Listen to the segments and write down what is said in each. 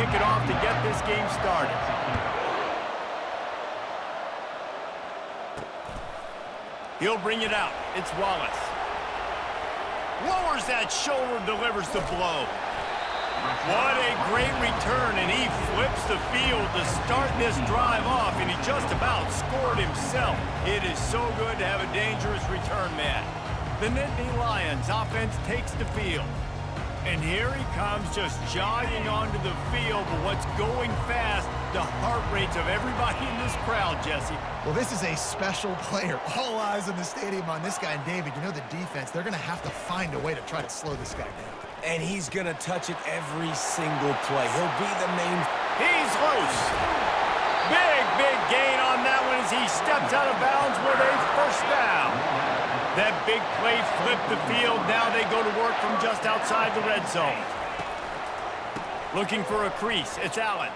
kick it off to get this game started. He'll bring it out. It's Wallace. Lowers that shoulder, delivers the blow. What a great return, and he flips the field to start this drive off, and he just about scored himself. It is so good to have a dangerous return man. The Nittany Lions offense takes the field. And here he comes, just jogging onto the field, but what's going fast, the heart rates of everybody in this crowd, Jesse. Well, this is a special player. All eyes in the stadium on this guy. And David, you know the defense, they're going to have to find a way to try to slow this guy down. And he's going to touch it every single play. He'll be the main... He's loose. Big gain on that one as he steps out of bounds with a first down. That big play flipped the field. Now they go to work from just outside the red zone. Looking for a crease. It's Allen.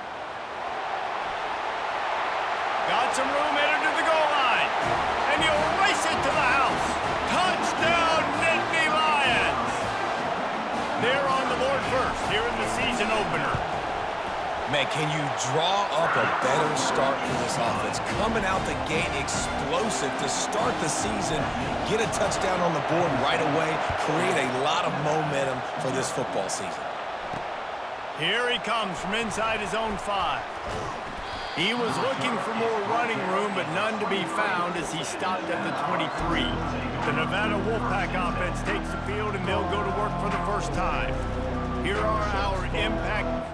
Got some room headed to the goal line. And he'll race it to the house. Touchdown, Nittany Lions. They're on the board first here in the season opener. Man, can you draw up a better start for this offense? Coming out the gate explosive to start the season, get a touchdown on the board right away, create a lot of momentum for this football season. Here he comes from inside his own 5. He was looking for more running room, but none to be found as he stopped at the 23. The Nevada Wolfpack offense takes the field, and they'll go to work for the first time. Here are our impact...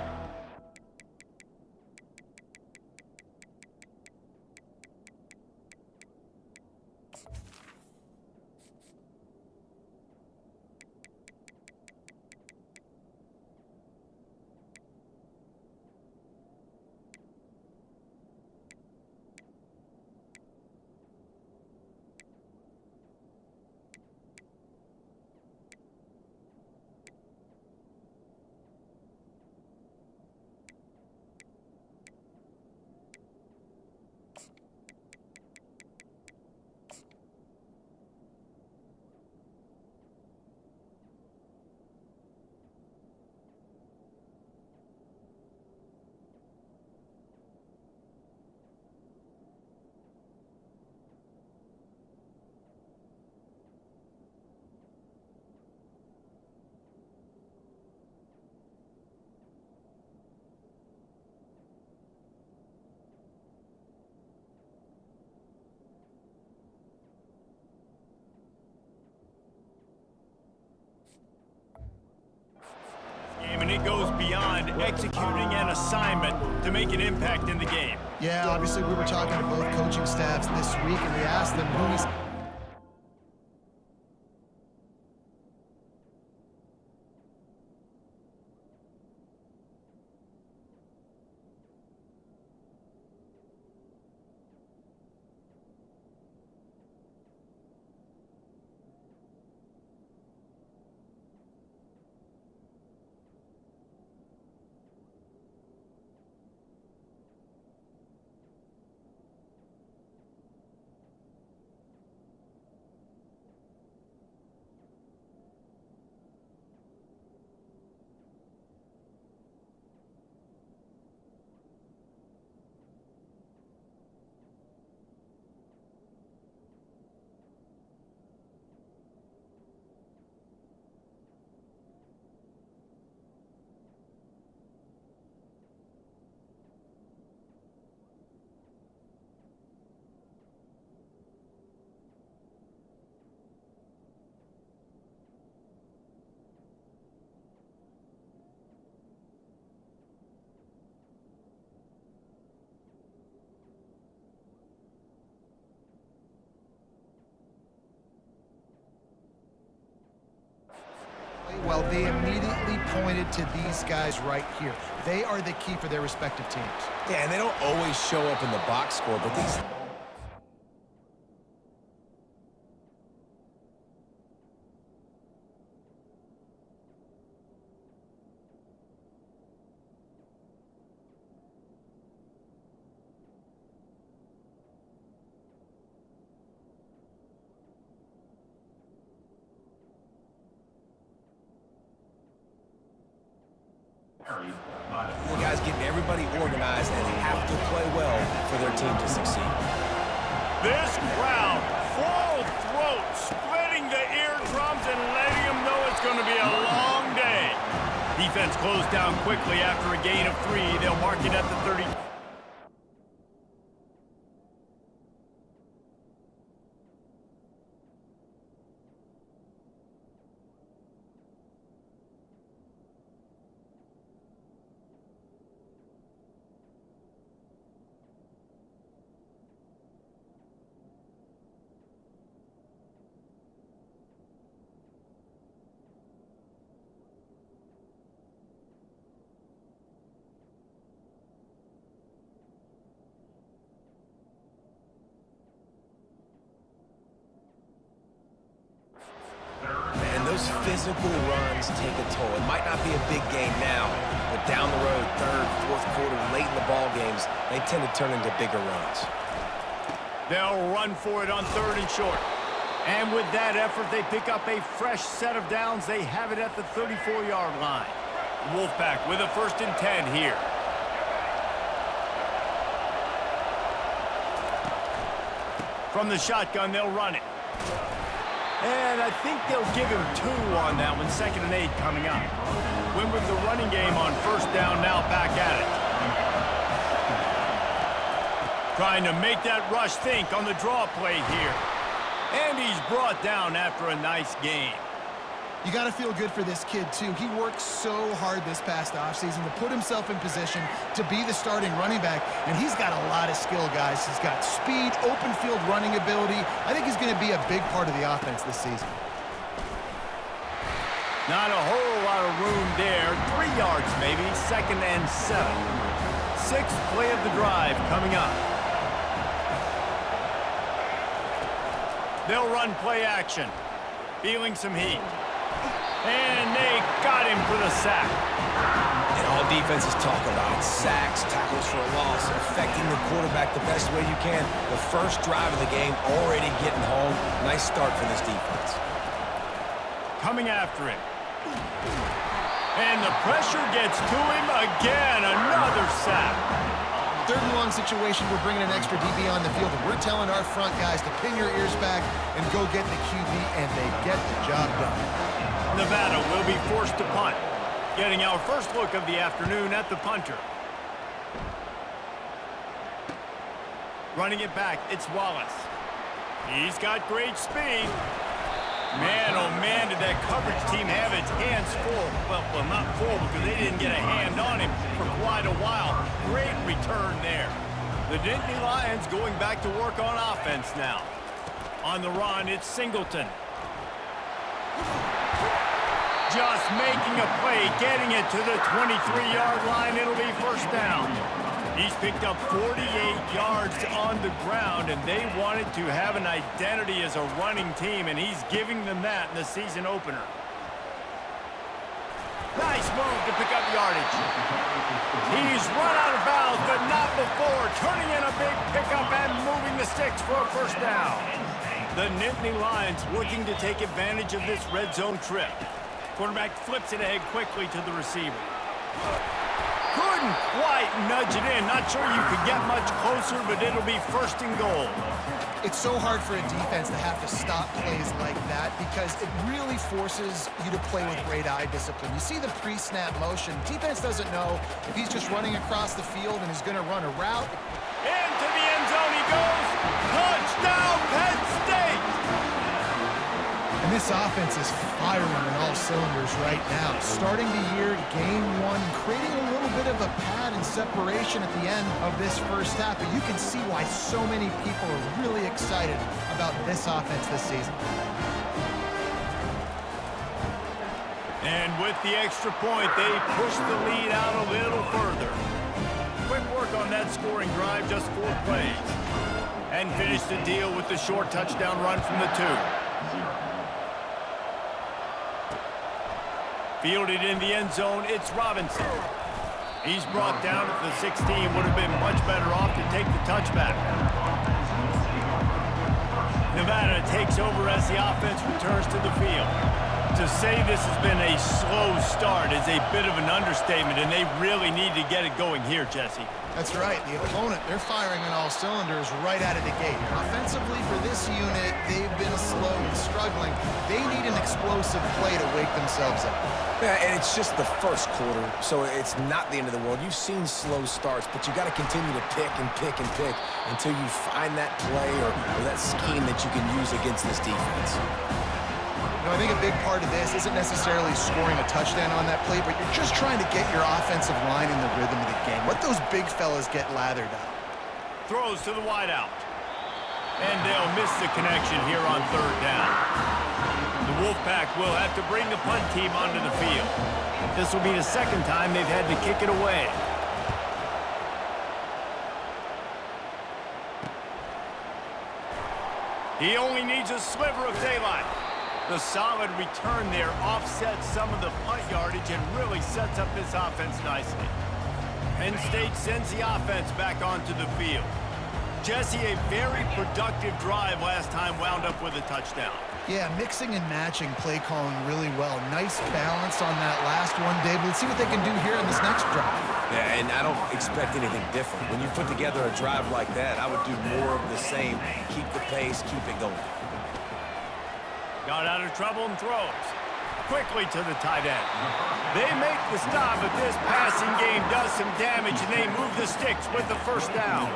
And it goes beyond executing an assignment to make an impact in the game. Yeah, obviously we were talking to both coaching staffs this week, and we asked them who is... Well, they immediately pointed to these guys right here. They are the key for their respective teams. Yeah, and they don't always show up in the box score, but these... Guys get everybody organized and have to play well for their team to succeed. This crowd, full throat, splitting the eardrums and letting them know it's going to be a long day. Defense closed down quickly after a gain of 3. They'll mark it at the 30. Those physical runs take a toll. It might not be a big game now, but down the road, third, fourth quarter, late in the ball games, they tend to turn into bigger runs. They'll run for it on 3rd and short. And with that effort, they pick up a fresh set of downs. They have it at the 34-yard line. Wolfpack with a 1st and 10 here. From the shotgun, they'll run it. And I think they'll give him 2 on that one. 2nd and 8 coming up. Win with the running game on 1st down, now back at it. Trying to make that rush think on the draw play here. And he's brought down after a nice gain. You got to feel good for this kid, too. He worked so hard this past offseason to put himself in position to be the starting running back, and he's got a lot of skill, guys. He's got speed, open field running ability. I think he's going to be a big part of the offense this season. Not a whole lot of room there. 3 yards maybe, 2nd and 7. 6th play of the drive coming up. They'll run play action. Feeling some heat. And they got him for the sack. And all defenses talk about sacks, tackles for a loss, affecting the quarterback the best way you can. The first drive of the game already getting home. Nice start for this defense. Coming after him. And the pressure gets to him again. Another sack. 3rd and long situation, we're bringing an extra DB on the field, and we're telling our front guys to pin your ears back and go get the QB, and they get the job done. Nevada will be forced to punt. Getting our first look of the afternoon at the punter. Running it back, it's Wallace. He's got great speed. Man, oh man, did that coverage team have its hands full. Well, not full because they didn't get a hand on him for quite a while. Great return there. The Nittany Lions going back to work on offense now. On the run, it's Singleton. Just making a play, getting it to the 23-yard line. It'll be 1st down. He's picked up 48 yards on the ground, and they wanted to have an identity as a running team, and he's giving them that in the season opener. Nice move to pick up yardage. He's run out of bounds, but not before. Turning in a big pickup and moving the sticks for a 1st down. The Nittany Lions looking to take advantage of this red zone trip. Quarterback flips it ahead quickly to the receiver. Couldn't quite nudge it in. Not sure you could get much closer, but it'll be 1st and goal. It's so hard for a defense to have to stop plays like that because it really forces you to play with great eye discipline. You see the pre-snap motion. Defense doesn't know if he's just running across the field and is going to run a route. Into the end zone he goes. Touchdown, Penn State! And this offense is firing on all cylinders right now. Starting the year, game 1, creating a little bit of a pad and separation at the end of this first half. But you can see why so many people are really excited about this offense this season. And with the extra point, they push the lead out a little further. Quick work on that scoring drive, just 4 plays. And finish the deal with the short touchdown run from the 2. Fielded in the end zone, it's Robinson. He's brought down at the 16. Would have been much better off to take the touchback. Nevada takes over as the offense returns to the field. To say this has been a slow start is a bit of an understatement, and they really need to get it going here, Jesse. That's right. The opponent, they're firing on all cylinders right out of the gate. Offensively, for this unit, they've been slow and struggling. They need an explosive play to wake themselves up. Yeah, and it's just the first quarter, so it's not the end of the world. You've seen slow starts, but you got to continue to pick and pick and pick until you find that play or that scheme that you can use against this defense. I think a big part of this isn't necessarily scoring a touchdown on that play, but you're just trying to get your offensive line in the rhythm of the game. Let those big fellas get lathered up. Throws to the wideout. And they'll miss the connection here on third down. The Wolfpack will have to bring the punt team onto the field. This will be the second time they've had to kick it away. He only needs a sliver of daylight. The solid return there offsets some of the punt yardage and really sets up this offense nicely. Penn State sends the offense back onto the field. Jesse, a very productive drive last time wound up with a touchdown. Yeah, mixing and matching play calling really well. Nice balance on that last one, Dave. Let's see what they can do here in this next drive. Yeah, and I don't expect anything different. When you put together a drive like that, I would do more of the same. Keep the pace, keep it going. Got out of trouble and throws. Quickly to the tight end. They make the stop, but this passing game does some damage, and they move the sticks with the first down.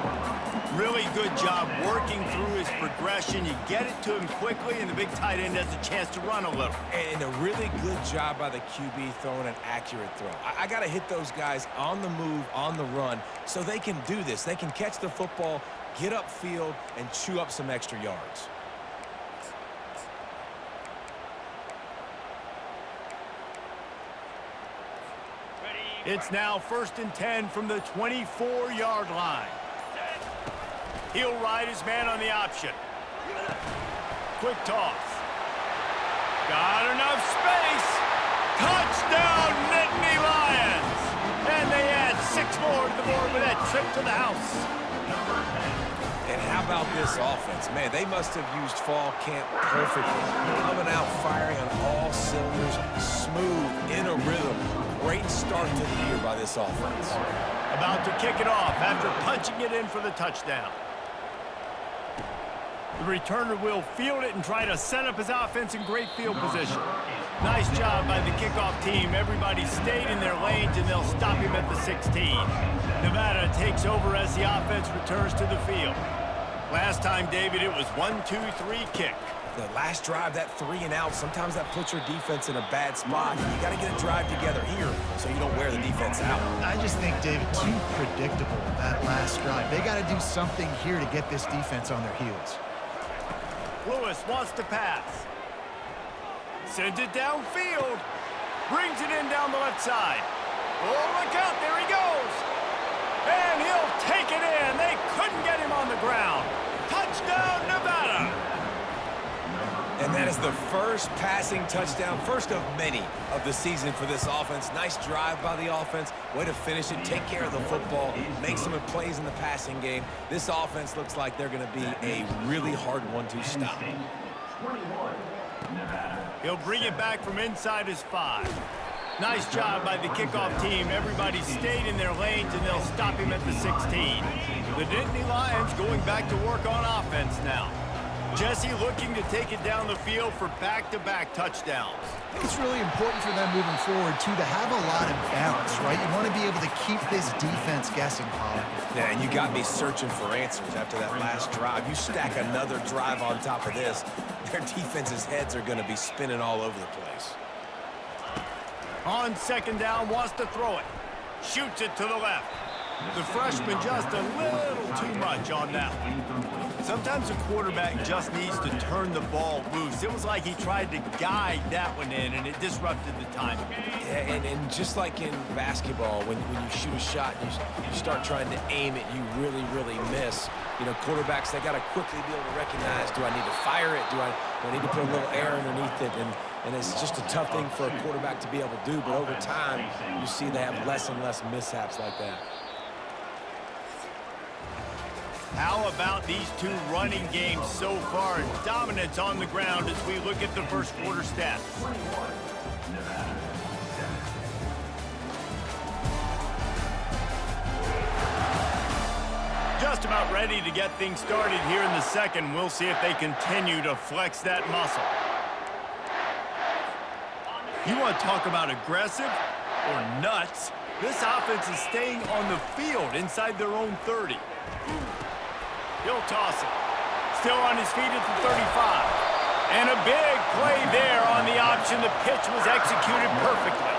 Really good job working through his progression. You get it to him quickly, and the big tight end has a chance to run a little. And a really good job by the QB throwing an accurate throw. I got to hit those guys on the move, on the run, so they can do this. They can catch the football, get upfield, and chew up some extra yards. It's now 1st and 10 from the 24-yard line. He'll ride his man on the option. Quick toss. Got enough space. Touchdown, Nittany Lions. And they add 6 more to the board with that trip to the house. And how about this offense? Man, they must have used fall camp perfectly. Coming out firing on all cylinders, smooth, in a rhythm. Great start to the year by this offense. About to kick it off after punching it in for the touchdown. The returner will field it and try to set up his offense in great field position. Nice job by the kickoff team. Everybody stayed in their lanes, and they'll stop him at the 16. Nevada takes over as the offense returns to the field. Last time, David, it was 1-2-3 kick. The last drive, that 3 and out, sometimes that puts your defense in a bad spot. You got to get a drive together here so you don't wear the defense out. I just think, David, too predictable, that last drive. They got to do something here to get this defense on their heels. Lewis wants to pass. Sends it downfield. Brings it in down the left side. Oh, look out, there he goes. And he'll take it in. They couldn't get him on the ground. Touchdown, Nevada. And that is the first passing touchdown, first of many of the season for this offense. Nice drive by the offense. Way to finish it, take care of the football, make some plays in the passing game. This offense looks like they're going to be a really hard one to stop. He'll bring it back from inside his 5. Nice job by the kickoff team. Everybody stayed in their lanes, and they'll stop him at the 16. The Nittany Lions going back to work on offense now. Jesse looking to take it down the field for back-to-back touchdowns. It's really important for them moving forward, too, to have a lot of balance, right? You want to be able to keep this defense guessing, Colin. Yeah, and you got me searching for answers after that last drive. You stack another drive on top of this, their defense's heads are going to be spinning all over the place. On 2nd down, wants to throw it. Shoots it to the left. The freshman just a little too much on that one. Sometimes a quarterback just needs to turn the ball loose. It was like he tried to guide that one in, and it disrupted the timing. Yeah, and just like in basketball, when you shoot a shot and you start trying to aim it, you really, really miss. You know, quarterbacks, they got to quickly be able to recognize, do I need to fire it? Do I need to put a little air underneath it? And it's just a tough thing for a quarterback to be able to do, but over time, you see they have less and less mishaps like that. How about these two running games so far? Dominance on the ground as we look at the first quarter stats. Just about ready to get things started here in the second. We'll see if they continue to flex that muscle. You want to talk about aggressive or nuts? This offense is staying on the field inside their own 30. He'll toss it. Still on his feet at the 35. And a big play there on the option. The pitch was executed perfectly.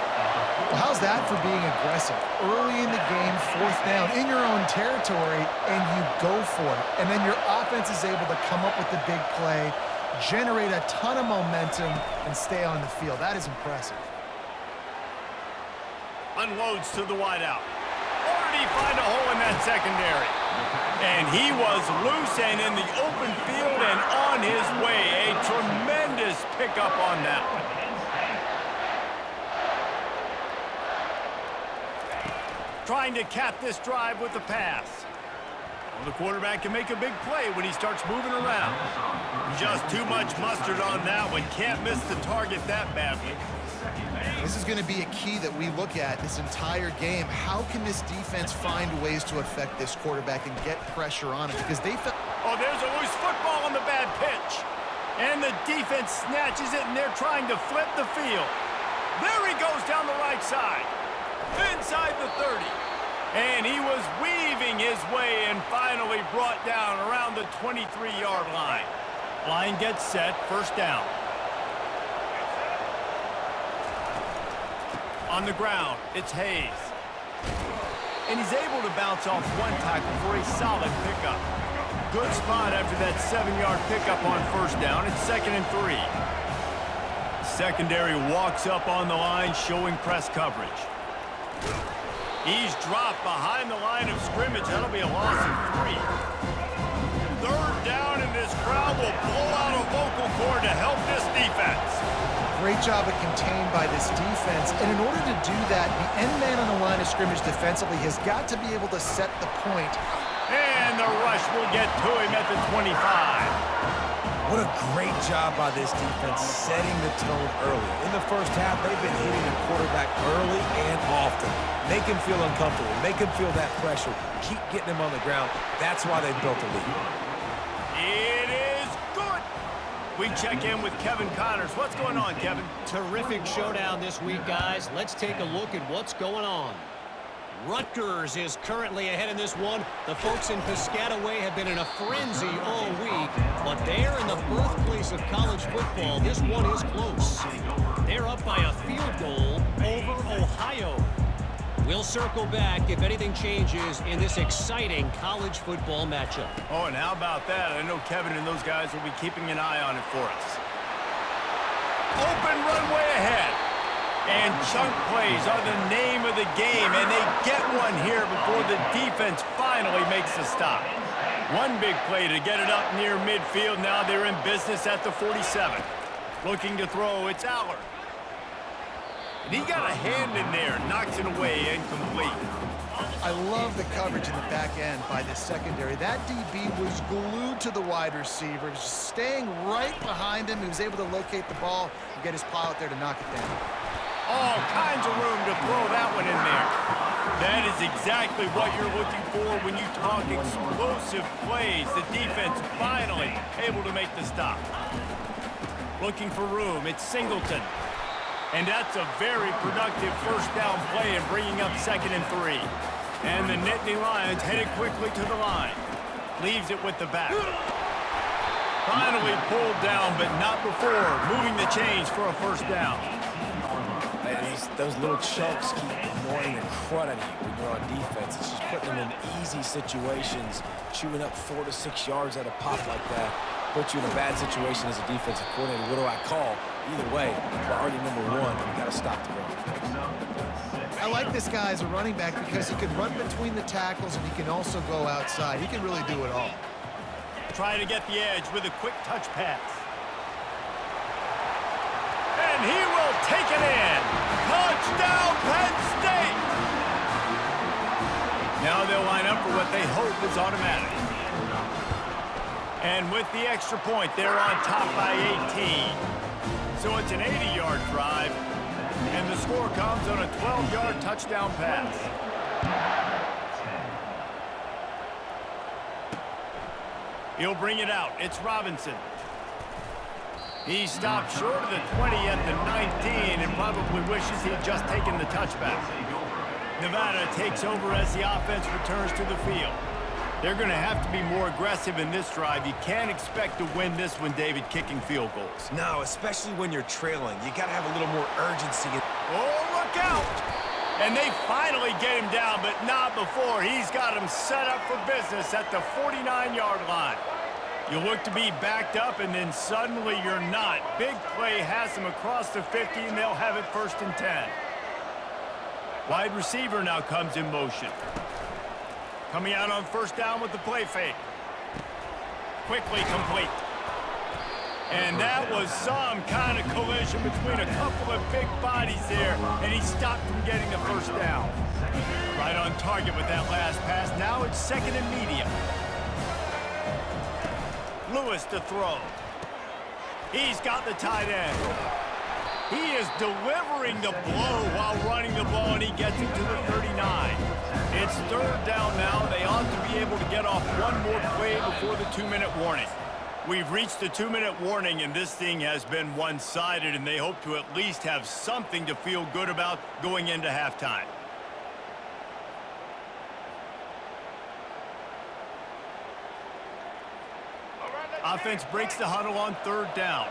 Well, how's that for being aggressive? Early in the game, 4th down, in your own territory, and you go for it. And then your offense is able to come up with the big play, generate a ton of momentum, and stay on the field. That is impressive. Unloads to the wideout. Or did he find a hole in that secondary? And he was loose and in the open field and on his way. A tremendous pickup on that one. Trying to cap this drive with the pass. Well, the quarterback can make a big play when he starts moving around. Just too much mustard on that one. Can't miss the target that badly. This is going to be a key that we look at this entire game. How can this defense find ways to affect this quarterback and get pressure on him? Because they felt... Oh, there's a loose football on the bad pitch. And the defense snatches it, and they're trying to flip the field. There he goes down the right side. Inside the 30. And he was weaving his way and finally brought down around the 23-yard line. Line gets set, first down. On the ground, it's Hayes. And he's able to bounce off one tackle for a solid pickup. Good spot after that 7-yard pickup on first down. It's 2nd and 3. Secondary walks up on the line, showing press coverage. He's dropped behind the line of scrimmage. That'll be a loss of 3. 3rd down, and this crowd will blow out a vocal cord to help this defense. Great job of contained by this defense. And in order to do that, the end man on the line of scrimmage defensively has got to be able to set the point. And the rush will get to him at the 25. What a great job by this defense setting the tone early. In the first half, they've been hitting the quarterback early and often. Make him feel uncomfortable. Make him feel that pressure. Keep getting him on the ground. That's why they've built a lead. It is good. We check in with Kevin Connors. What's going on, Kevin? Terrific showdown this week, guys. Let's take a look at what's going on. Rutgers is currently ahead in this one. The folks in Piscataway have been in a frenzy all week, but they're in the birthplace of college football. This one is close. They're up by a field goal over Ohio. We'll circle back if anything changes in this exciting college football matchup. Oh, and how about that? I know Kevin and those guys will be keeping an eye on it for us. Open runway ahead. And chunk plays are the name of the game, and they get one here before the defense finally makes the stop. One big play to get it up near midfield. Now they're in business at the 47. Looking to throw, it's Allard. And he got a hand in there, knocks it away, incomplete. I love the coverage in the back end by the secondary. That DB was glued to the wide receiver. He was just staying right behind him. He was able to locate the ball and get his pile out there to knock it down. All kinds of room to throw that one in there. That is exactly what you're looking for when you talk explosive plays. The defense finally able to make the stop. Looking for room, it's Singleton. And that's a very productive first down play and bringing up 2nd and 3. And the Nittany Lions headed quickly to the line. Leaves it with the back. Finally pulled down, but not before moving the chains for a first down. Those little chunks keep annoying the crud out of you when you're on defense. It's just putting them in easy situations, chewing up 4 to 6 yards at a pop like that. Put you in a bad situation as a defensive coordinator. What do I call? Either way, priority number 1, you got to stop the run. I like this guy as a running back because he can run between the tackles and he can also go outside. He can really do it all. Try to get the edge with a quick touch pass. And he will take it in. Touchdown, Penn State! Now they'll line up for what they hope is automatic. And with the extra point, they're on top by 18. So it's an 80-yard drive, and the score comes on a 12-yard touchdown pass. He'll bring it out. It's Robinson. He stopped short of the 20 at the 19 and probably wishes he had just taken the touchback. Nevada takes over as the offense returns to the field. They're going to have to be more aggressive in this drive. You can't expect to win this one, David, kicking field goals. No, especially when you're trailing. You got to have a little more urgency. Oh, look out! And they finally get him down, but not before. He's got him set up for business at the 49-yard line. You look to be backed up, and then suddenly you're not. Big play has him across the 50, and they'll have it 1st and 10. Wide receiver now comes in motion. Coming out on 1st down with the play fake. Quickly complete. And that was some kind of collision between a couple of big bodies there, and he stopped from getting the 1st down. Right on target with that last pass. Now it's 2nd and medium. Lewis to throw. He's got the tight end. He is delivering the blow while running the ball, and he gets it to the 39. It's 3rd down now. They ought to be able to get off one more play before the 2-minute warning. We've reached the 2-minute warning, and this thing has been one-sided, and they hope to at least have something to feel good about going into halftime. Offense breaks the huddle on 3rd down.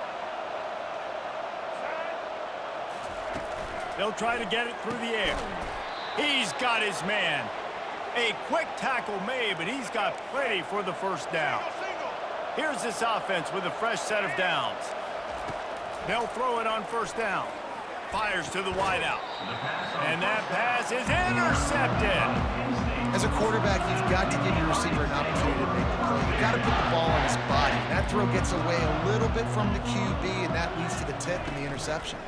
They'll try to get it through the air. He's got his man. A quick tackle made, but he's got plenty for the 1st down. Here's this offense with a fresh set of downs. They'll throw it on 1st down. Fires to the wideout. And that pass is intercepted. As a quarterback, you've got to give your receiver an opportunity to make the play. You've got to put the ball on his body. That throw gets away a little bit from the QB, and that leads to the tip and the interception.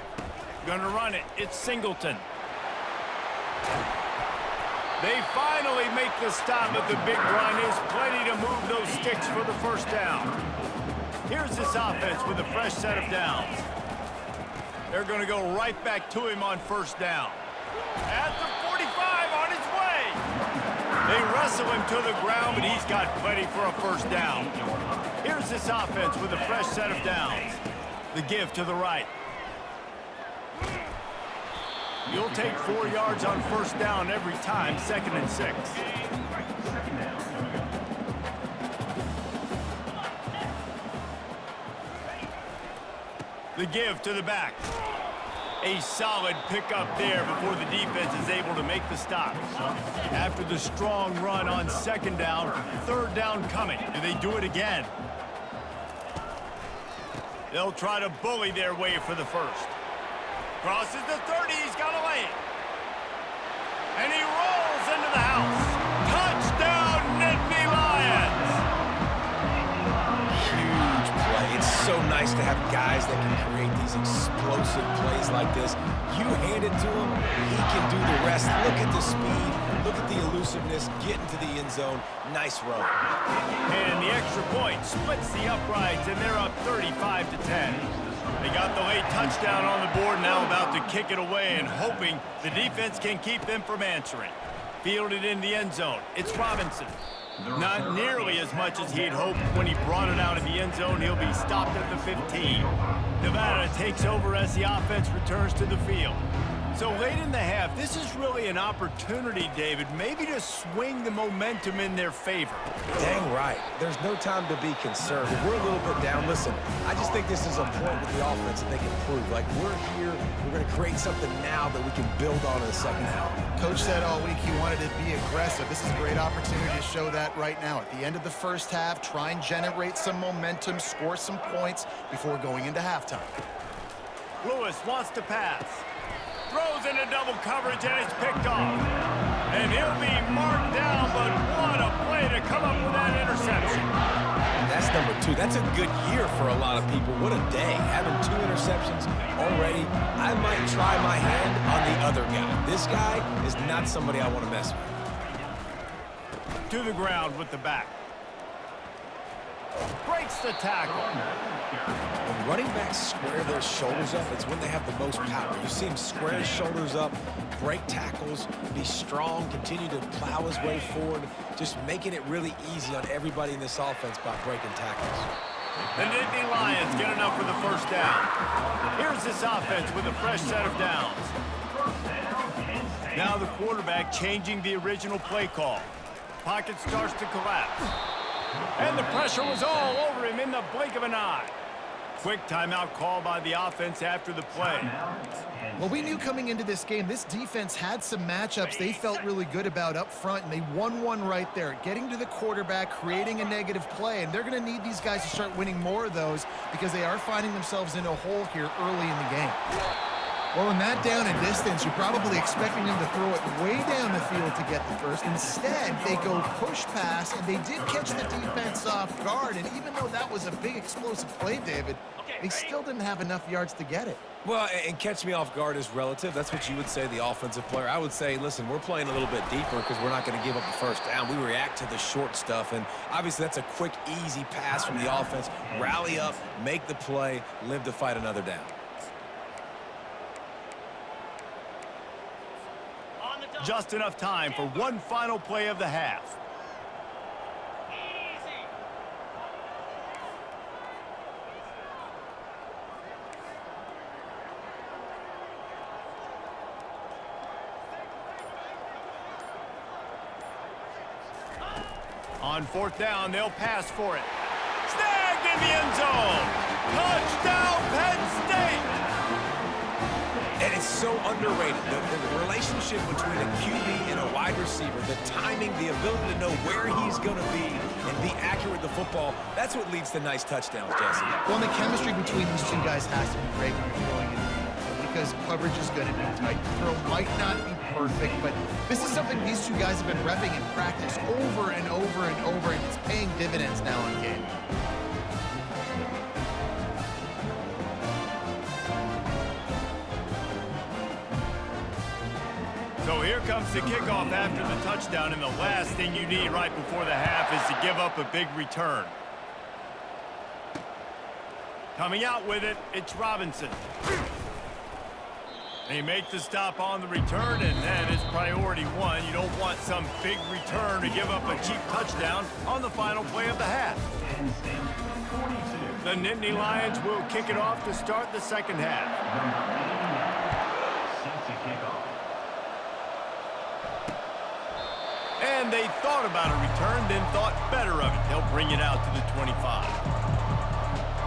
Gonna run it. It's Singleton. They finally make the stop, but the big run is plenty to move those sticks for the 1st down. Here's this offense with a fresh set of downs. They're going to go right back to him on 1st down. At the 45 on his way. They wrestle him to the ground, but he's got plenty for a 1st down. Here's this offense with a fresh set of downs. The give to the right. You'll take 4 yards on 1st down every time, 2nd and 6. The give to the back. A solid pickup there before the defense is able to make the stop. After the strong run on 2nd down, 3rd down coming. Do they do it again? They'll try to bully their way for the 1st. Crosses the 30, he's got to lay it. And he rolls into the house. Touchdown, Nittany Lions! Huge play. It's so nice to have guys that can create these explosive plays like this. You hand it to him, he can do the rest. Look at the speed, look at the elusiveness, get into the end zone. Nice run. And the extra point splits the uprights, and they're up 35-10. They got the late touchdown on the board, now about to kick it away and hoping the defense can keep them from answering. Fielded in the end zone. It's Robinson. Not nearly as much as he'd hoped when he brought it out of the end zone. He'll be stopped at the 15. Nevada takes over as the offense returns to the field. So late in the half, this is really an opportunity, David, maybe to swing the momentum in their favor. Dang right. There's no time to be concerned. If we're a little bit down, listen, I just think this is a point with the offense that they can prove. Like, we're here, we're going to create something now that we can build on in the 2nd half. Coach said all week he wanted to be aggressive. This is a great opportunity to show that right now. At the end of the 1st half, try and generate some momentum, score some points before going into halftime. Lewis wants to pass. Throws into double coverage, and it's picked off. And he'll be marked down, but what a play to come up with that interception. That's number 2. That's a good year for a lot of people. What a day. Having 2 interceptions already. I might try my hand on the other guy. This guy is not somebody I want to mess with. To the ground with the back. Great breaks the tackle. When running backs square their shoulders up, it's when they have the most power. You see him square his shoulders up, break tackles, be strong, continue to plow his way forward, just making it really easy on everybody in this offense by breaking tackles. The Nittany Lions get enough for the first down. Here's this offense with a fresh set of downs. Now the quarterback changing the original play call. Pocket starts to collapse. And the pressure was all over him in the blink of an eye. Quick timeout call by the offense after the play. Well, we knew coming into this game, this defense had some matchups they felt really good about up front, and they won one right there, getting to the quarterback, creating a negative play, and they're going to need these guys to start winning more of those because they are finding themselves in a hole here early in the game. Well, in that down and distance, you're probably expecting them to throw it way down the field to get the first. Instead, they go push pass, and they did catch the defense off guard, and even though that was a big explosive play, David, they still didn't have enough yards to get it. Well, and catch me off guard is relative. That's what you would say, the offensive player. I would say, listen, we're playing a little bit deeper because we're not going to give up the first down. We react to the short stuff, and obviously that's a quick, easy pass from the offense. Rally up, make the play, live to fight another down. Just enough time for one final play of the half. On fourth down, they'll pass for it. Snagged in the end zone. Touchdown, Penn State. And it's so underrated. The relationship between a QB and a wide receiver, the timing, the ability to know where he's going to be and be accurate with the football, that's what leads to nice touchdowns, Jesse. Well, and the chemistry between these two guys has to be great when you're throwing it because coverage is going to be tight. The throw might not be perfect, but this is something these two guys have been repping in practice over and over and over, and it's paying dividends now in game. So here comes the kickoff after the touchdown, and the last thing you need right before the half is to give up a big return. Coming out with it, it's Robinson. He makes the stop on the return, and then it's priority one. You don't want some big return to give up a cheap touchdown on the final play of the half. The Nittany Lions will kick it off to start the second half. And they thought about a return, then thought better of it. They'll bring it out to the 25.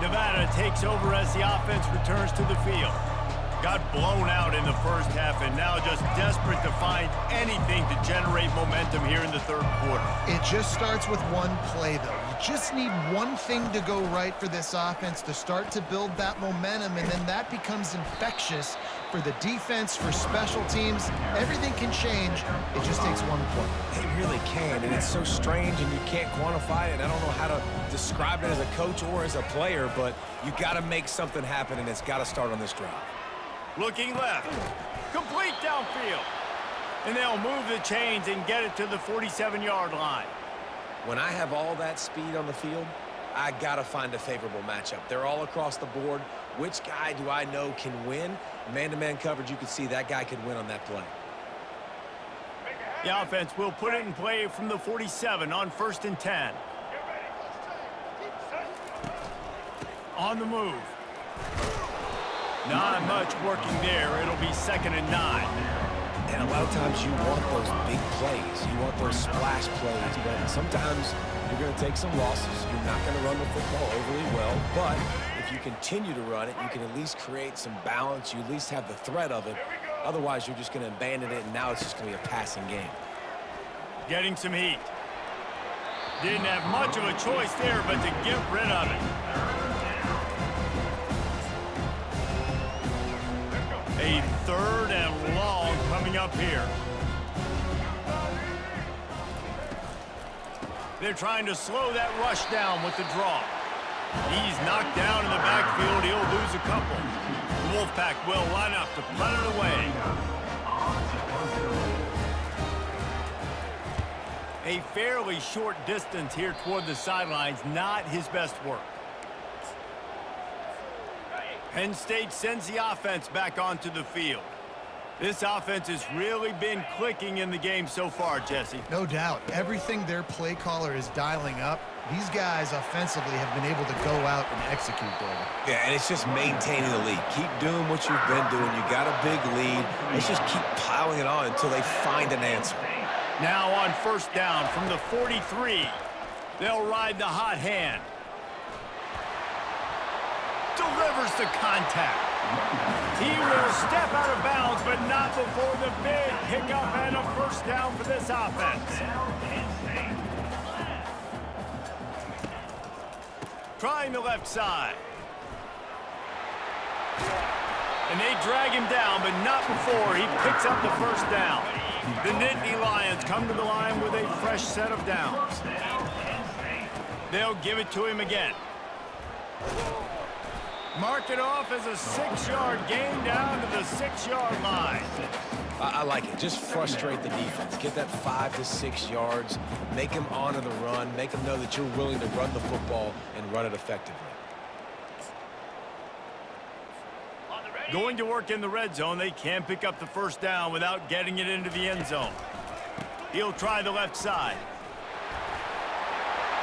Nevada takes over as the offense returns to the field. Got blown out in the first half and now just desperate to find anything to generate momentum here in the third quarter. It just starts with one play, though. You just need one thing to go right for this offense to start to build that momentum, and then that becomes infectious for the defense, for special teams. Everything can change. It just takes one play. It really can, and it's so strange, and you can't quantify it. I don't know how to describe it as a coach or as a player, but you got to make something happen, and it's got to start on this drive. Looking left. Complete downfield. And they'll move the chains and get it to the 47-yard line. When I have all that speed on the field, I got to find a favorable matchup. They're all across the board. Which guy do I know can win? Man-to-man coverage, you can see that guy can win on that play. The offense will put it in play from the 47 on 1st and 10. On the move. Not much working there. It'll be 2nd and 9. And a lot of times you want those big plays. You want those splash plays. But sometimes you're going to take some losses. You're not going to run the football overly well. But if you continue to run it, you can at least create some balance. You at least have the threat of it. Otherwise, you're just going to abandon it, and now it's just going to be a passing game. Getting some heat. Didn't have much of a choice there, but to get rid of it. A 3rd and long coming up here. They're trying to slow that rush down with the draw. He's knocked down in the backfield. He'll lose a couple. The Wolfpack will line up to punt it away. A fairly short distance here toward the sidelines, not his best work. Penn State sends the offense back onto the field. This offense has really been clicking in the game so far, Jesse. No doubt. Everything their play caller is dialing up, these guys offensively have been able to go out and execute, David. Yeah, and it's just maintaining the lead. Keep doing what you've been doing. You got a big lead. Let's just keep piling it on until they find an answer. Now on first down from the 43, they'll ride the hot hand. Delivers the contact. He will step out of bounds, but not before the big pickup and a first down for this offense. Trying the left side. And they drag him down, but not before he picks up the first down. The Nittany Lions come to the line with a fresh set of downs. They'll give it to him again. Mark it off as a 6-yard gain down to the 6-yard line. I like it. Just frustrate the defense. Get that 5 to 6 yards. Make them honor the run. Make them know that you're willing to run the football and run it effectively. Going to work in the red zone, they can't pick up the first down without getting it into the end zone. He'll try the left side.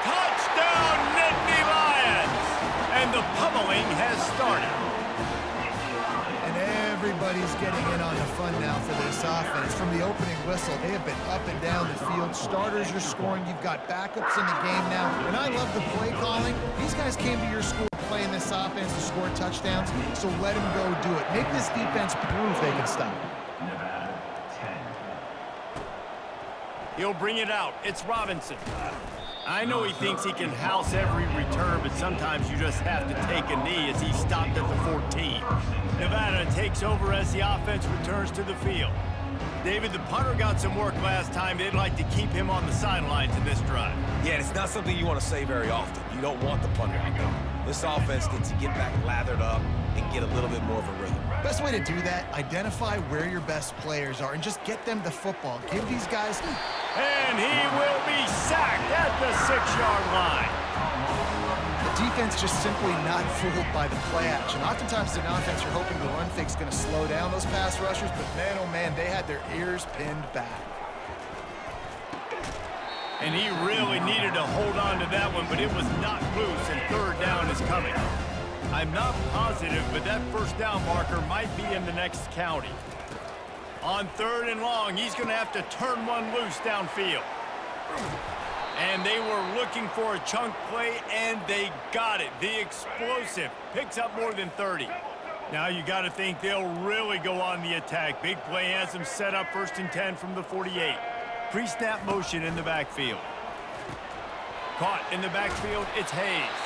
Touchdown, Nittany Lions! And the pummeling has started. And everybody's getting in on the fun now for this offense. From the opening whistle, they have been up and down the field. Starters are scoring. You've got backups in the game now. And I love the play calling. These guys came to your school playing this offense to score touchdowns, so let them go do it. Make this defense prove they can stop. He'll bring it out. It's Robinson. I know he thinks he can house every return, but sometimes you just have to take a knee as he stopped at the 14. Nevada takes over as the offense returns to the field. David, the punter got some work last time. They'd like to keep him on the sidelines in this drive. Yeah, it's not something you want to say very often. You don't want the punter out there. This offense needs to get back lathered up and get a little bit more of a rhythm. Best way to do that, identify where your best players are and just get them the football. Give these guys... And he will be sacked at the 6-yard line. The defense just simply not fooled by the play action. Oftentimes in offense, you're hoping the run fake's going to slow down those pass rushers, but man, oh man, they had their ears pinned back. And he really needed to hold on to that one, but it was not loose, and third down is coming. I'm not positive, but that first down marker might be in the next county. On third and long, he's going to have to turn one loose downfield. And they were looking for a chunk play, and they got it. The explosive picks up more than 30. Now you got to think they'll really go on the attack. Big play has them set up 1st and 10 from the 48. Pre-snap motion in the backfield. Caught in the backfield, it's Hayes.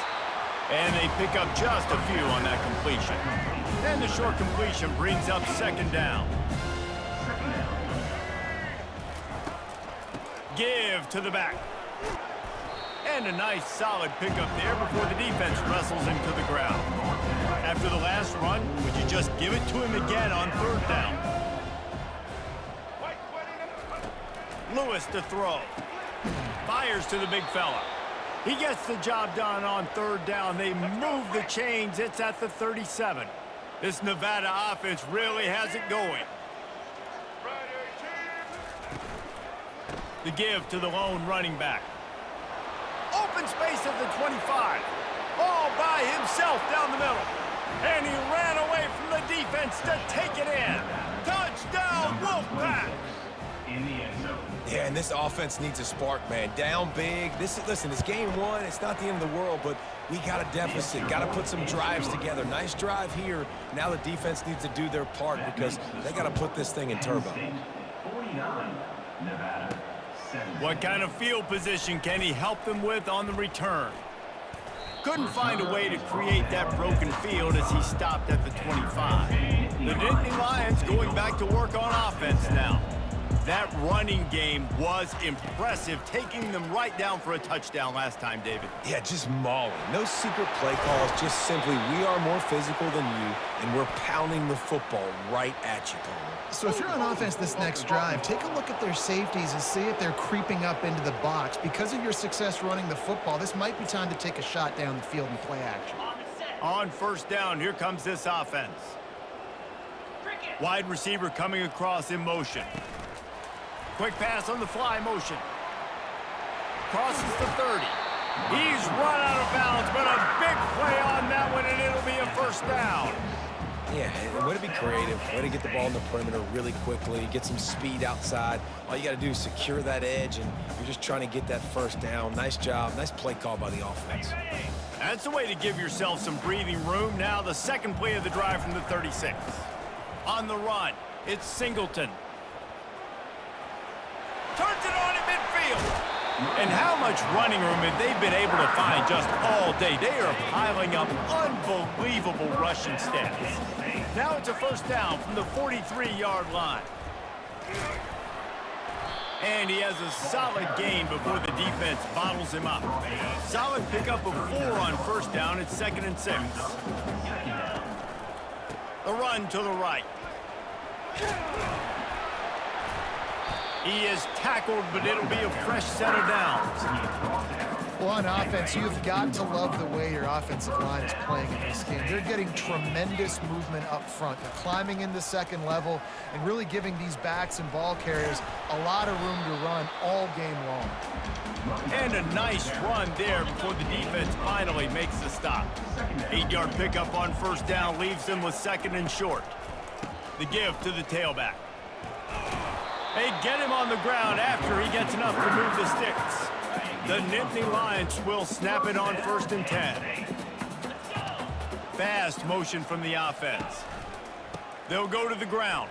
And they pick up just a few on that completion. And the short completion brings up 2nd down. Give to the back. And a nice solid pickup there before the defense wrestles him to the ground. After the last run, would you just give it to him again on 3rd down? Lewis to throw. Fires to the big fella. He gets the job done on 3rd down. They move the chains. It's at the 37. This Nevada offense really has it going. The give to the lone running back. Open space at the 25. All by himself down the middle. And he ran away from the defense to take it in. Touchdown, Wolfpack! In the end zone. Yeah, and this offense needs a spark, man. Down big. Listen, it's game 1. It's not the end of the world, but we got a deficit. Got to put some drives together. Nice drive here. Now the defense needs to do their part because they got to put this thing in turbo. 49, Nevada. What kind of field position can he help them with on the return? Couldn't find a way to create that broken field as he stopped at the 25. The Nittany Lions going back to work on offense now. That running game was impressive, taking them right down for a touchdown last time, David. Yeah, just mauling. No secret play calls, just simply we are more physical than you, and we're pounding the football right at you, Tony. So if you're on offense this next drive, take a look at their safeties and see if they're creeping up into the box. Because of your success running the football, this might be time to take a shot down the field and play action. On first down, here comes this offense. Wide receiver coming across in motion. Quick pass on the fly motion. Crosses the 30. He's run out of bounds, but a big play on that one, and it'll be a first down. Yeah, way to be creative, way to get the ball in the perimeter really quickly, get some speed outside. All you got to do is secure that edge, and you're just trying to get that first down. Nice job, nice play call by the offense. That's the way to give yourself some breathing room. Now the second play of the drive from the 36. On the run, it's Singleton. Turns it on in midfield. And how much running room have they been able to find just all day? They are piling up unbelievable rushing stats. Now it's a first down from the 43-yard line. And he has a solid gain before the defense bottles him up. Solid pickup of 4 on first down. It's 2nd and 6. The run to the right. He is tackled, but it'll be a fresh set of downs. Well, on offense, you've got to love the way your offensive line is playing in this game. They're getting tremendous movement up front. They're climbing in the second level and really giving these backs and ball carriers a lot of room to run all game long. And a nice run there before the defense finally makes the stop. 8-yard pickup on first down leaves them with 2nd and short. The give to the tailback. They get him on the ground after he gets enough to move the sticks. The Nittany Lions will snap it on 1st and 10. Fast motion from the offense. They'll go to the ground.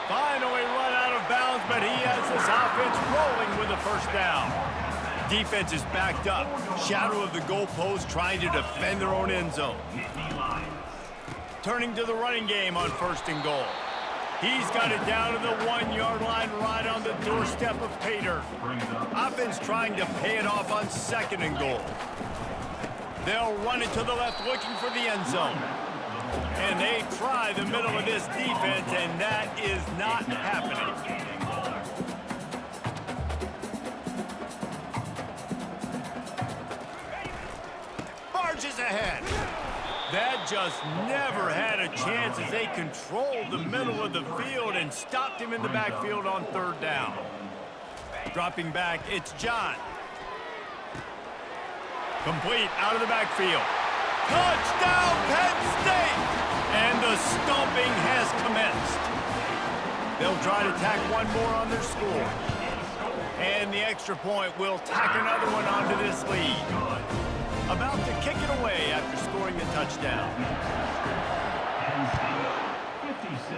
Finally run out of bounds, but he has this offense rolling with a first down. Defense is backed up. Shadow of the goalpost trying to defend their own end zone. Turning to the running game on 1st and goal. He's got it down to the 1-yard line right on the doorstep of Pater. Offense trying to pay it off on 2nd and goal. They'll run it to the left looking for the end zone. And they try the middle of this defense, and that is not happening. Barges ahead. That just never had a chance as they controlled the middle of the field and stopped him in the backfield on 3rd down. Dropping back, it's John. Complete out of the backfield. Touchdown, Penn State! And the stomping has commenced. They'll try to tack one more on their score. And the extra point will tack another one onto this lead. About to kick it away after scoring a touchdown. Penn State 56,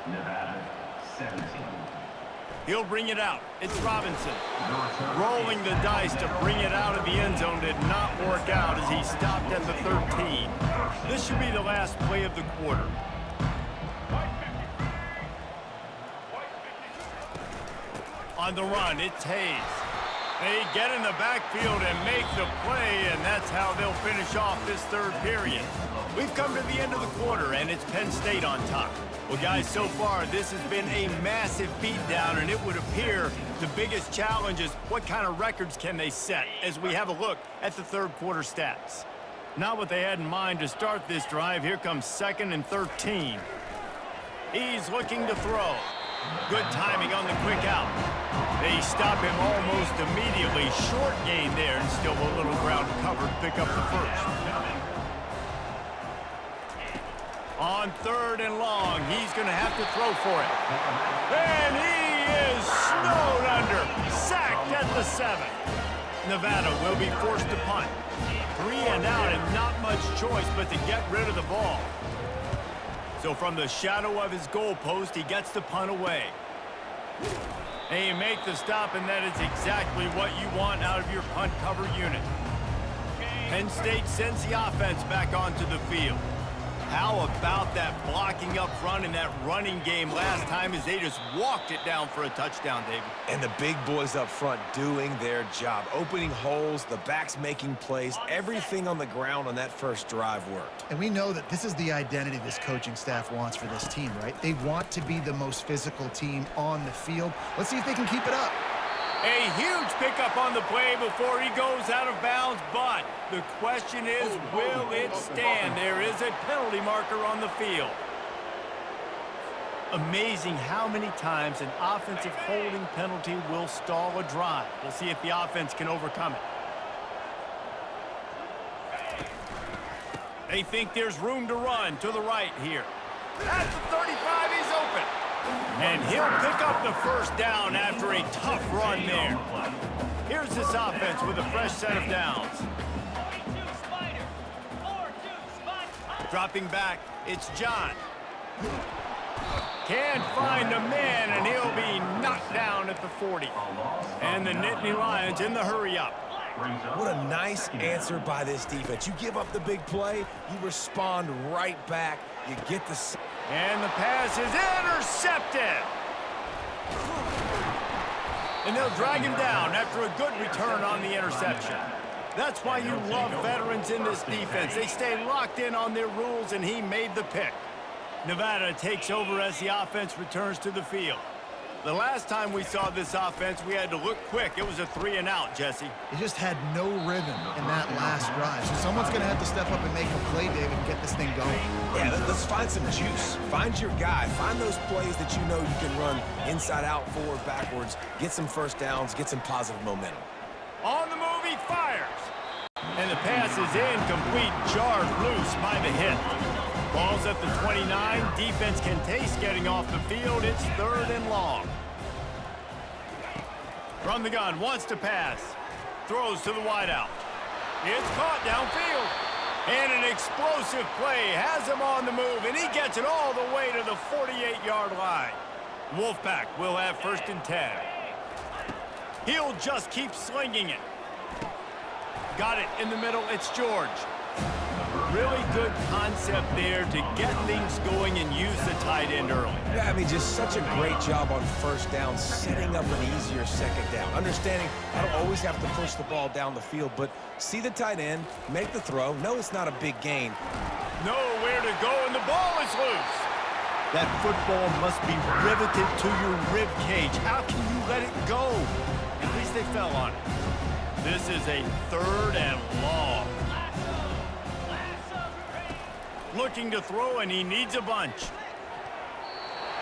Nevada 17. He'll bring it out. It's Robinson. Rolling the dice to bring it out of the end zone did not work out as he stopped at the 13. This should be the last play of the quarter. On the run, it's Hayes. They get in the backfield and make the play, and that's how they'll finish off this 3rd period. We've come to the end of the quarter, and it's Penn State on top. Well, guys, so far, this has been a massive beatdown, and it would appear the biggest challenge is what kind of records can they set as we have a look at the 3rd quarter stats. Not what they had in mind to start this drive. Here comes 2nd and 13. He's looking to throw. Good timing on the quick out. They stop him almost immediately. Short gain there and still a little ground covered. Pick up the first. On 3rd and long, he's going to have to throw for it. And he is snowed under. Sacked at the 7. Nevada will be forced to punt. 3 and out and not much choice but to get rid of the ball. So from the shadow of his goalpost, he gets the punt away. And you make the stop, and that is exactly what you want out of your punt cover unit. Penn State sends the offense back onto the field. How about that blocking up front in that running game last time as they just walked it down for a touchdown, David? And the big boys up front doing their job. Opening holes, the backs making plays. Everything on the ground on that first drive worked. And we know that this is the identity this coaching staff wants for this team, right? They want to be the most physical team on the field. Let's see if they can keep it up. A huge pickup on the play before he goes out of bounds, but the question is, will it stand? There is a penalty marker on the field. Amazing how many times an offensive holding penalty will stall a drive. We'll see if the offense can overcome it. They think there's room to run to the right here. At the 35, he's open. And he'll pick up the first down after a tough run there. Here's this offense with a fresh set of downs. Dropping back, it's John. Can't find a man, and he'll be knocked down at the 40. And the Nittany Lions in the hurry-up. What a nice answer by this defense. You give up the big play, you respond right back. You get the... And the pass is intercepted. And they'll drag him down after a good return on the interception. That's why you love veterans in this defense. They stay locked in on their rules, and he made the pick. Nevada takes over as the offense returns to the field. The last time we saw this offense, we had to look quick. It was a 3-and-out, Jesse. It just had no rhythm in that last drive. So someone's going to have to step up and make a play, David, and get this thing going. Yeah, let's find some juice. Find your guy. Find those plays that you know you can run inside out, forward, backwards, get some first downs, get some positive momentum. On the move, he fires. And the pass is incomplete, jarred loose by the hit. Ball's at the 29. Defense can taste getting off the field. It's 3rd and long. From the gun, wants to pass. Throws to the wideout. It's caught downfield. And an explosive play has him on the move, and he gets it all the way to the 48-yard line. Wolfpack will have 1st and 10. He'll just keep slinging it. Got it in the middle. It's George. Really good concept there to get things going and use the tight end early. Yeah, I mean, just such a great job on first down, setting up an easier second down. Understanding I don't always have to push the ball down the field, but see the tight end, make the throw. No, it's not a big gain. Nowhere to go, and the ball is loose. That football must be riveted to your rib cage. How can you let it go? At least they fell on it. This is a 3rd and long. Looking to throw, and he needs a bunch.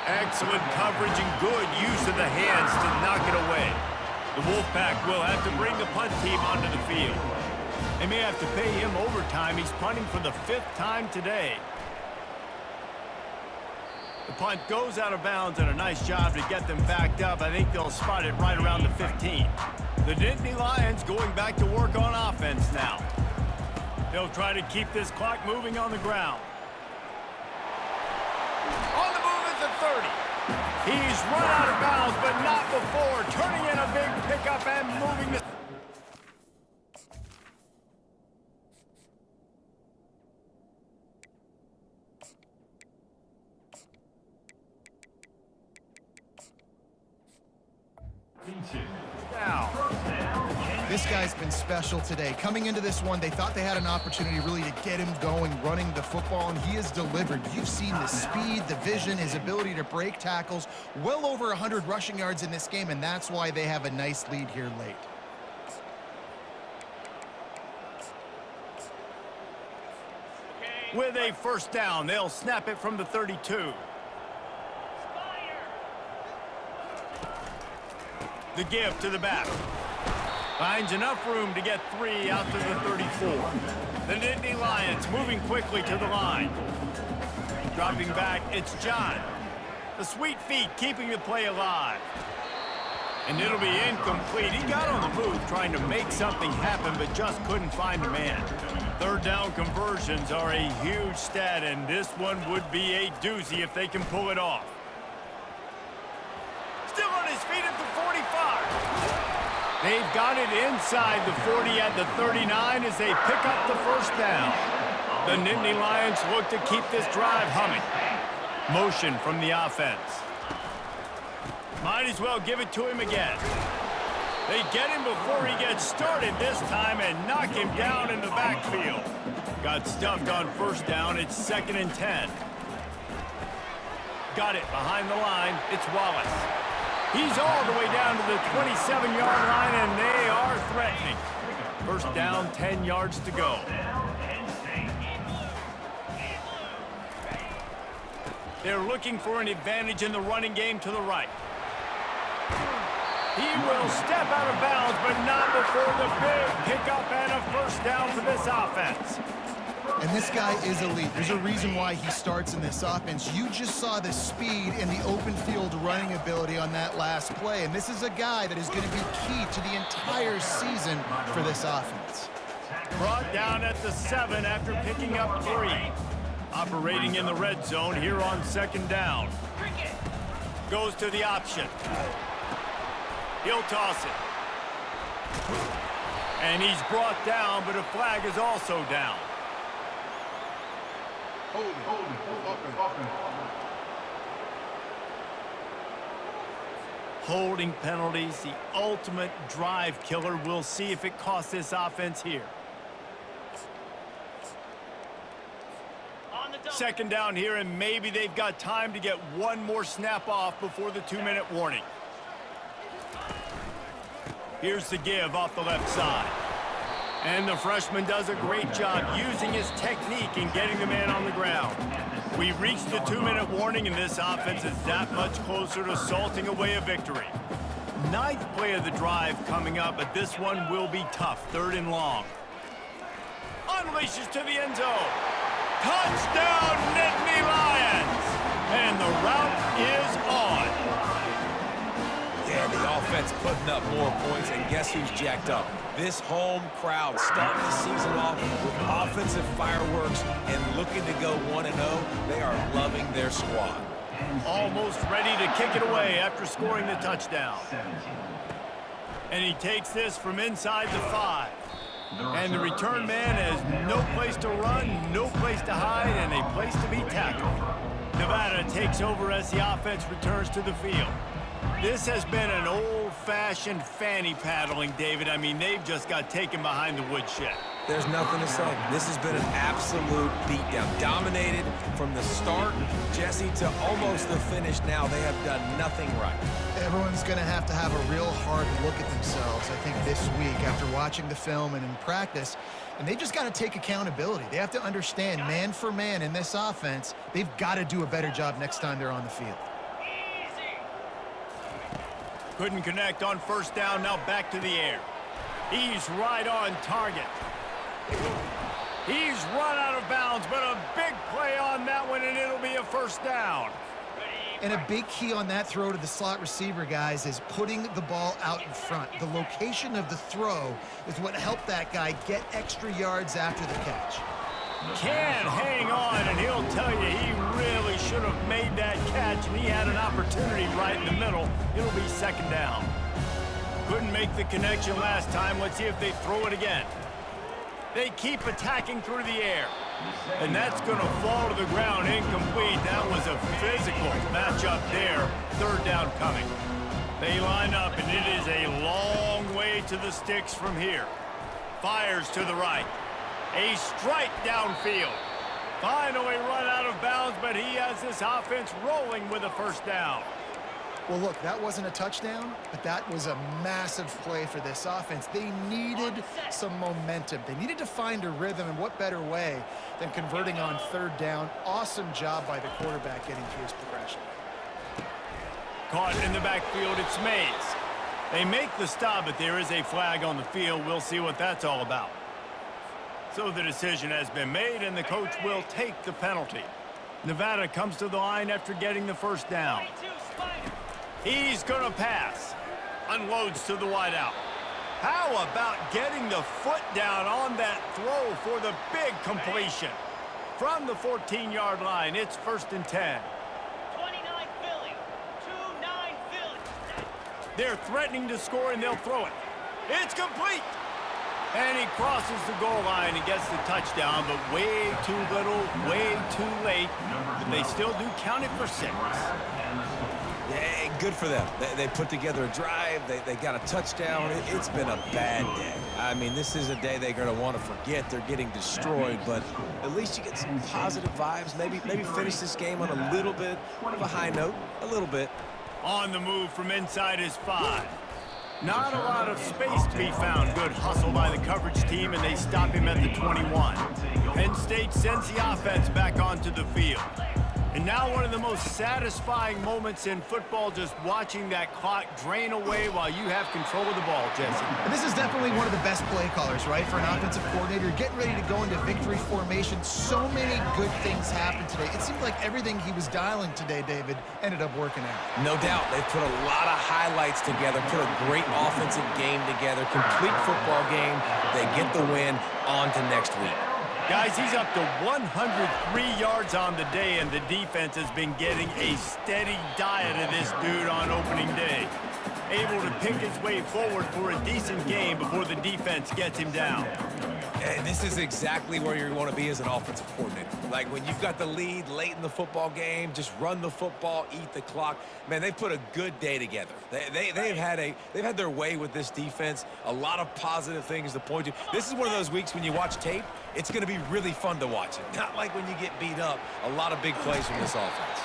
Excellent coverage and good use of the hands to knock it away. The Wolfpack will have to bring the punt team onto the field. They may have to pay him overtime. He's punting for the 5th time today. The punt goes out of bounds, and a nice job to get them backed up. I think they'll spot it right around the 15. The Nittany Lions going back to work on offense now. They'll try to keep this clock moving on the ground. On the move at the 30. He's run out of bounds, but not before. Turning in a big pickup and moving the... Now. This guy's been special today. Coming into this one, they thought they had an opportunity really to get him going, running the football, and he has delivered. You've seen the speed, the vision, his ability to break tackles. Well over 100 rushing yards in this game, and that's why they have a nice lead here late. With a 1st down, they'll snap it from the 32. The give to the back. Finds enough room to get 3 out to the 34. The Nittany Lions moving quickly to the line. Dropping back, it's John. The sweet feet keeping the play alive. And it'll be incomplete. He got on the move trying to make something happen, but just couldn't find a man. 3rd down conversions are a huge stat, and this one would be a doozy if they can pull it off. Still on his feet at the 45. They've got it inside the 40 at the 39 as they pick up the 1st down. The Nittany Lions look to keep this drive humming. Motion from the offense. Might as well give it to him again. They get him before he gets started this time and knock him down in the backfield. Got stuffed on first down. It's 2nd and 10. Got it behind the line. It's Wallace. He's all the way down to the 27-yard line, and they are threatening. First down, 10 yards to go. They're looking for an advantage in the running game to the right. He will step out of bounds, but not before the big pickup and a first down for this offense. And this guy is elite. There's a reason why he starts in this offense. You just saw the speed and the open field running ability on that last play. And this is a guy that is going to be key to the entire season for this offense. Brought down at the 7 after picking up 3. Operating in the red zone here on 2nd down. Goes to the option. He'll toss it. And he's brought down, but a flag is also down. Holding penalties, the ultimate drive killer. We'll see if it costs this offense here. 2nd down here, and maybe they've got time to get one more snap off before the 2-minute warning. Here's the give off the left side. And the freshman does a great job using his technique and getting the man on the ground. We reached the 2-minute warning, and this offense is that much closer to salting away a victory. 9th play of the drive coming up, but this one will be tough. 3rd and long. Unleashes to the end zone. Touchdown, Nittany Lions! And the route is on. Yeah, the offense putting up more points, and guess who's jacked up? This home crowd starting the season off with offensive fireworks and looking to go 1-0. They are loving their squad. Almost ready to kick it away after scoring the touchdown. And he takes this from inside the 5. And the return man has no place to run, no place to hide, and a place to be tackled. Nevada takes over as the offense returns to the field. This has been an old-fashioned fanny paddling, David. I mean, they've just got taken behind the woodshed. There's nothing to say. This has been an absolute beatdown. Dominated from the start, Jesse, to almost the finish now. They have done nothing right. Everyone's going to have a real hard look at themselves, I think, this week after watching the film and in practice. And they just got to take accountability. They have to understand, man for man in this offense, they've got to do a better job next time they're on the field. Couldn't connect on first down, now back to the air. He's right on target. He's run out of bounds, but a big play on that one, and it'll be a first down. And a big key on that throw to the slot receiver, guys, is putting the ball out in front. The location of the throw is what helped that guy get extra yards after the catch. Can hang on, and he'll tell you he really should have made that catch, and he had an opportunity right in the middle. It'll be 2nd down. Couldn't make the connection last time. Let's see if they throw it again. They keep attacking through the air. And that's going to fall to the ground incomplete. That was a physical matchup there. 3rd down coming. They line up, and it is a long way to the sticks from here. Fires to the right. A strike downfield. Finally run out of bounds, but he has this offense rolling with a first down. Well, look, that wasn't a touchdown, but that was a massive play for this offense. They needed some momentum. They needed to find a rhythm, and what better way than converting on 3rd down. Awesome job by the quarterback getting to his progression. Caught in the backfield, it's Mays. They make the stop, but there is a flag on the field. We'll see what that's all about. So the decision has been made, and the coach will take the penalty. Nevada comes to the line after getting the first down. He's going to pass. Unloads to the wideout. How about getting the foot down on that throw for the big completion? From the 14-yard line, it's 1st and 10. 29 Philly. 2-9 Philly. They're threatening to score, and they'll throw it. It's complete. And he crosses the goal line and gets the touchdown, but way too little, way too late. But they still do count it for 6. Yeah, good for them. They put together a drive. They got a touchdown. It's been a bad day. I mean, this is a day they're going to want to forget. They're getting destroyed, but at least you get some positive vibes. Maybe finish this game on a little bit of a high note, a little bit. On the move from inside his 5. Not a lot of space to be found. Good hustle by the coverage team, and they stop him at the 21. Penn State sends the offense back onto the field. And now one of the most satisfying moments in football, just watching that clock drain away while you have control of the ball, Jesse. And this is definitely one of the best play callers, right, for an offensive coordinator. Getting ready to go into victory formation. So many good things happened today. It seemed like everything he was dialing today, David, ended up working out. No doubt. They've put a lot of highlights together, put a great offensive game together, complete football game. They get the win. On to next week. Guys, he's up to 103 yards on the day, and the defense has been getting a steady diet of this dude on opening day. Able to pick his way forward for a decent game before the defense gets him down. And this is exactly where you want to be as an offensive coordinator. Like when you've got the lead late in the football game, just run the football, eat the clock. Man, they've put a good day together. They've had their way with this defense. A lot of positive things to point to. This is one of those weeks when you watch tape, it's going to be really fun to watch it. Not like when you get beat up. A lot of big plays from this offense.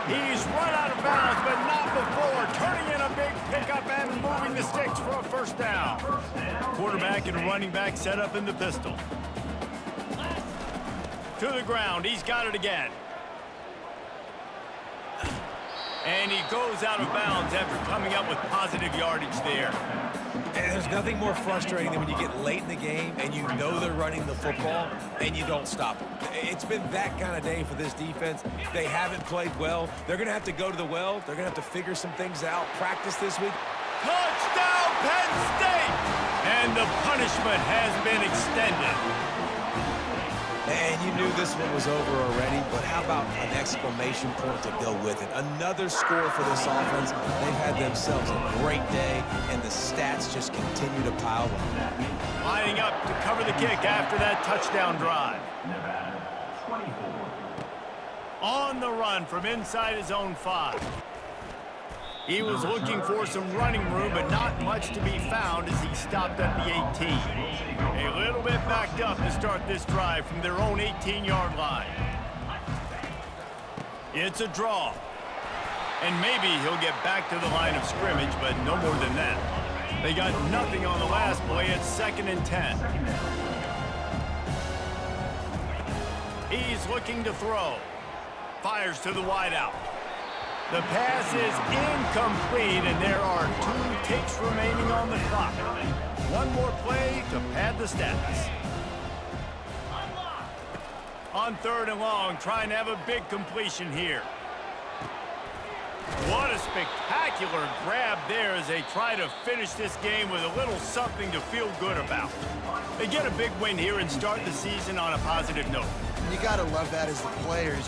He's run out of bounds, but not before. Turning in a big pickup and moving the sticks for a first down. Quarterback and running back set up in the pistol. To the ground. He's got it again. And he goes out of bounds after coming up with positive yardage there. And there's nothing more frustrating than when you get late in the game and you know they're running the football and you don't stop them. It's been that kind of day for this defense. They haven't played well. They're going to have to go to the well. They're going to have to figure some things out, practice this week. Touchdown, Penn State! And the punishment has been extended. And you knew this one was over already, but how about an exclamation point to go with it? Another score for this offense. They've had themselves a great day, and the stats just continue to pile up. Lining up to cover the kick after that touchdown drive. Nevada, 24. On the run from inside his own 5. He was looking for some running room, but not much to be found as he stopped at the 18. A little bit backed up to start this drive from their own 18-yard line. It's a draw. And maybe he'll get back to the line of scrimmage, but no more than that. They got nothing on the last play. It's 2nd and 10. He's looking to throw. Fires to the wideout. The pass is incomplete, and there are 2 takes remaining on the clock. One more play to pad the stats. On 3rd and long, trying to have a big completion here. What a spectacular grab there as they try to finish this game with a little something to feel good about. They get a big win here and start the season on a positive note. You got to love that as the players.